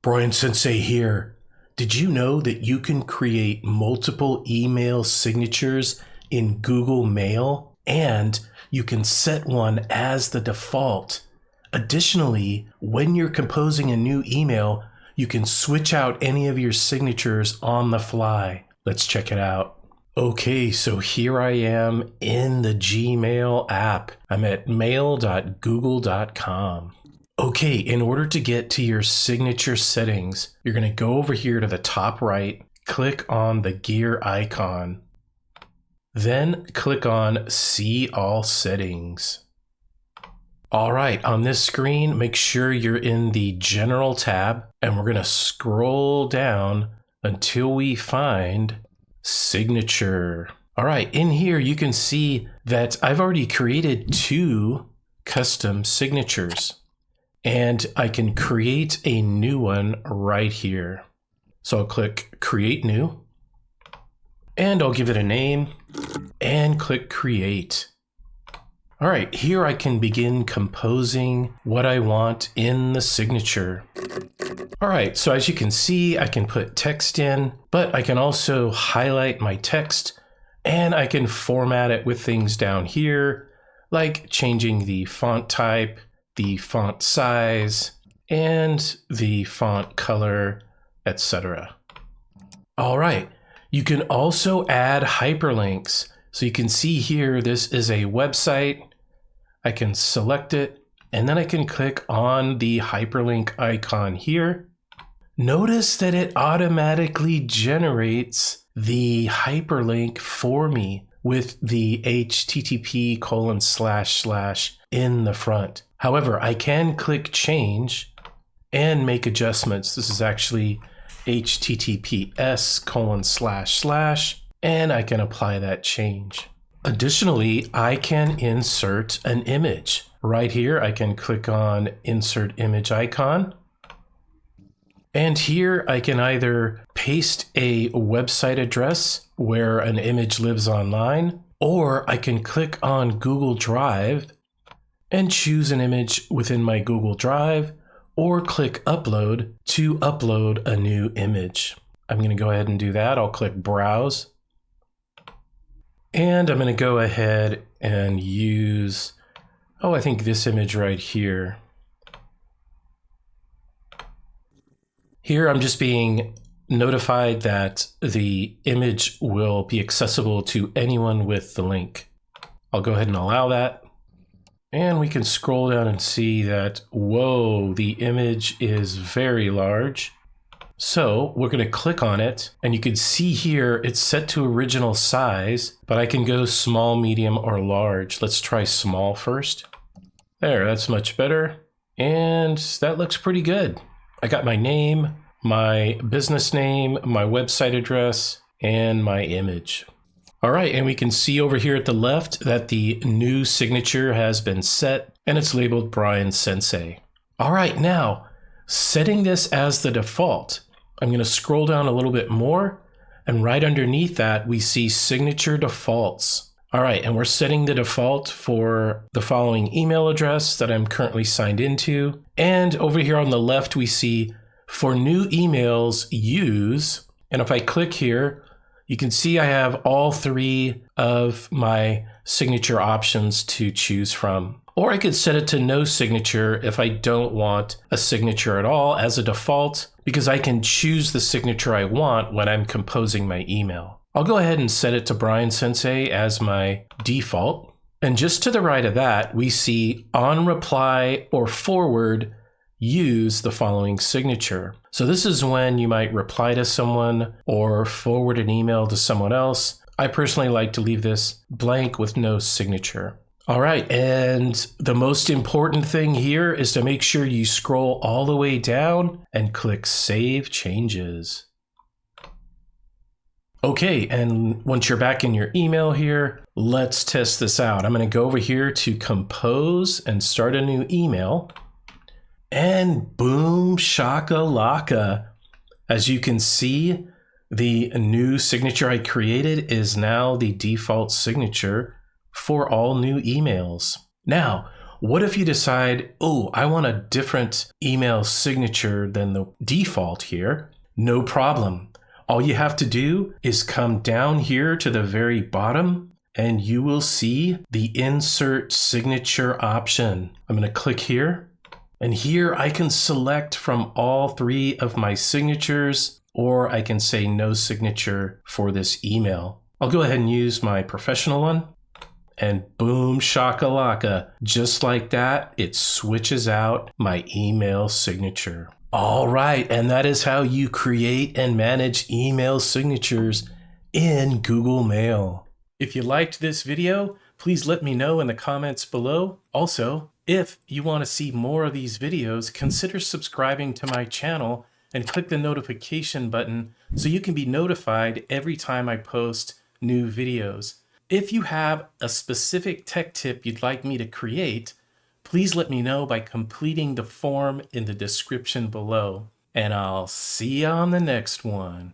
Brian Sensei here. Did you know that you can create multiple email signatures in Google Mail and you can set one as the default? Additionally, when you're composing a new email, you can switch out any of your signatures on the fly. Let's check it out. Okay, so here I am in the Gmail app. I'm at mail.google.com. Okay, in order to get to your signature settings, you're going to go over here to the top right, click on the gear icon, then click on See All Settings. All right, on this screen, make sure you're in the General tab, and we're going to scroll down until we find Signature. All right, in here you can see that I've already created 2 custom signatures. And I can create a new one right here. So I'll click Create New, and I'll give it a name, and click Create. All right, here I can begin composing what I want in the signature. All right, so as you can see, I can put text in, but I can also highlight my text, and I can format it with things down here, like changing the font type, the font size, and the font color, etc. All right, you can also add hyperlinks. So you can see here, this is a website. I can select it, and then I can click on the hyperlink icon here. Notice that it automatically generates the hyperlink for me with the http:// in the front. However, I can click change and make adjustments. This is actually https:// and I can apply that change. Additionally, I can insert an image. Right here, I can click on Insert Image icon. And here I can either paste a website address where an image lives online, or I can click on Google Drive and choose an image within my Google Drive, or click Upload to upload a new image. I'm going to go ahead and do that. I'll click Browse. And I'm going to go ahead and use, I think this image right here. Here I'm just being notified that the image will be accessible to anyone with the link. I'll go ahead and allow that. And we can scroll down and see that, whoa, the image is very large. So we're going to click on it, and you can see here it's set to original size, but I can go small, medium, or large. Let's try small first. There, that's much better. And that looks pretty good. I got my name, my business name, my website address, and my image. All right, and we can see over here at the left that the new signature has been set, and it's labeled Brian Sensei. All right, now, setting this as the default, I'm going to scroll down a little bit more, and right underneath that, we see signature defaults. All right, and we're setting the default for the following email address that I'm currently signed into. And over here on the left, we see for new emails, use, and if I click here, you can see I have all 3 of my signature options to choose from. Or I could set it to no signature if I don't want a signature at all as a default, because I can choose the signature I want when I'm composing my email. I'll go ahead and set it to Brian Sensei as my default. And just to the right of that, we see on reply or forward, use the following signature. So this is when you might reply to someone or forward an email to someone else. I personally like to leave this blank with no signature. All right, and the most important thing here is to make sure you scroll all the way down and click Save Changes. Okay, and once you're back in your email here, let's test this out. I'm going to go over here to Compose and start a new email. And boom, shakalaka. As you can see, the new signature I created is now the default signature for all new emails. Now, What if you decide, oh, I want a different email signature than the default here? No problem. All you have to do is come down here to the very bottom and you will see the insert signature option. I'm going to click here, and here I can select from all 3 of my signatures, or I can say no signature for this email. I'll go ahead and use my professional one, and boom shakalaka, just like that, it switches out my email signature. All right, and that is how you create and manage email signatures in Google Mail. If you liked this video, please let me know in the comments below. Also, if you want to see more of these videos, consider subscribing to my channel and click the notification button so you can be notified every time I post new videos. If you have a specific tech tip you'd like me to create, please let me know by completing the form in the description below. And I'll see you on the next one.